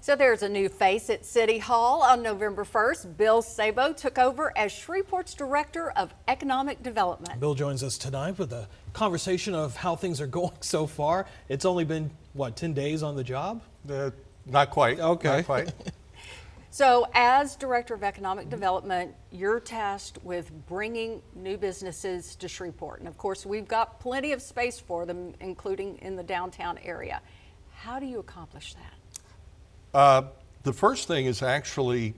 So there's a new face at City Hall. On November 1st, Bill Sabo took over as Shreveport's Director of Economic Development. Bill joins us tonight with a conversation of how things are going so far. It's only been, what, 10 days on the job? Not quite. Okay. Not quite. So as Director of Economic Development, you're tasked with bringing new businesses to Shreveport. And of course, we've got plenty of space for them, including in the downtown area. How do you accomplish that? The first thing is actually,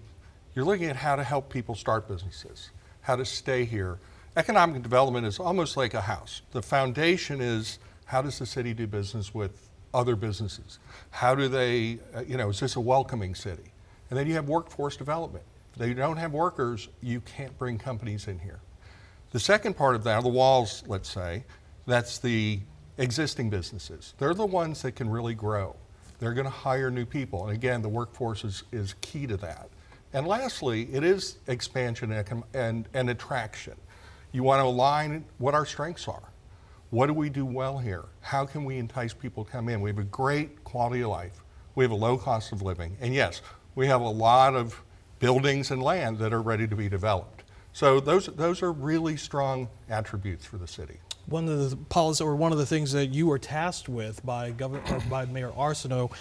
you're looking at how to help people start businesses, how to stay here. Economic development is almost like a house. The foundation is, how does the city do business with other businesses? How do they, is this a welcoming city? And then you have workforce development. If they don't have workers, you can't bring companies in here. The second part of that, the walls, let's say, that's the existing businesses. They're the ones that can really grow. They're going to hire new people. And again, the workforce is key to that. And lastly, it is expansion and attraction. You want to align what our strengths are. What do we do well here? How can we entice people to come in? We have a great quality of life. We have a low cost of living. And yes, we have a lot of buildings and land that are ready to be developed. So those are really strong attributes for the city. One of the policies, or one of the things that you were tasked with by Mayor Arsenault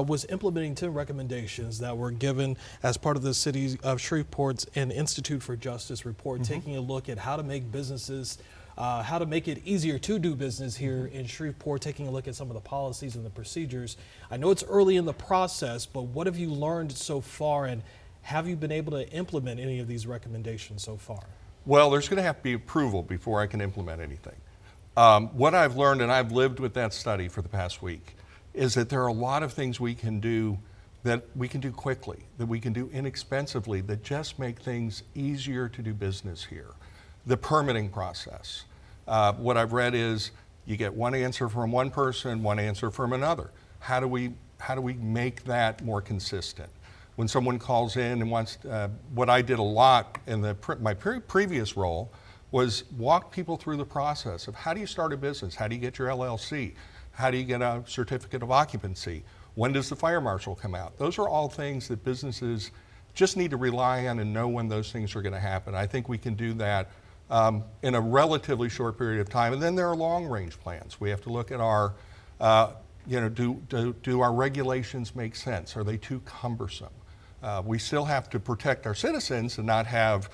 was implementing 10 recommendations that were given as part of the city of Shreveport's an Institute for Justice report, taking a look at how to make businesses, how to make it easier to do business here in Shreveport, taking a look at some of the policies and the procedures. I know it's early in the process, but what have you learned so far, and have you been able to implement any of these recommendations so far? Well, there's going to have to be approval before I can implement anything. What I've learned, and I've lived with that study for the past week, is that there are a lot of things we can do that we can do quickly, that we can do inexpensively, that just make things easier to do business here. The permitting process. What I've read is you get one answer from one person, one answer from another. How do we make that more consistent? When someone calls in and wants, what I did a lot in my previous role was walk people through the process of how do you start a business? How do you get your LLC? How do you get a certificate of occupancy? When does the fire marshal come out? Those are all things that businesses just need to rely on and know when those things are going to happen. I think we can do that in a relatively short period of time. And then there are long-range plans. We have to look at our, do our regulations make sense? Are they too cumbersome? We still have to protect our citizens and not have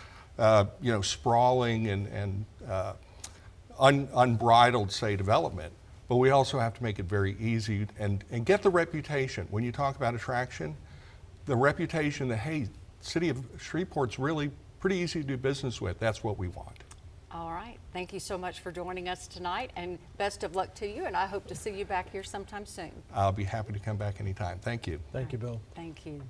sprawling and unbridled, say, development. But we also have to make it very easy and get the reputation. When you talk about attraction, the reputation that, hey, city of Shreveport's really pretty easy to do business with. That's what we want. All right. Thank you so much for joining us tonight, and best of luck to you, and I hope to see you back here sometime soon. I'll be happy to come back anytime. Thank you. Thank you, Bill. Thank you.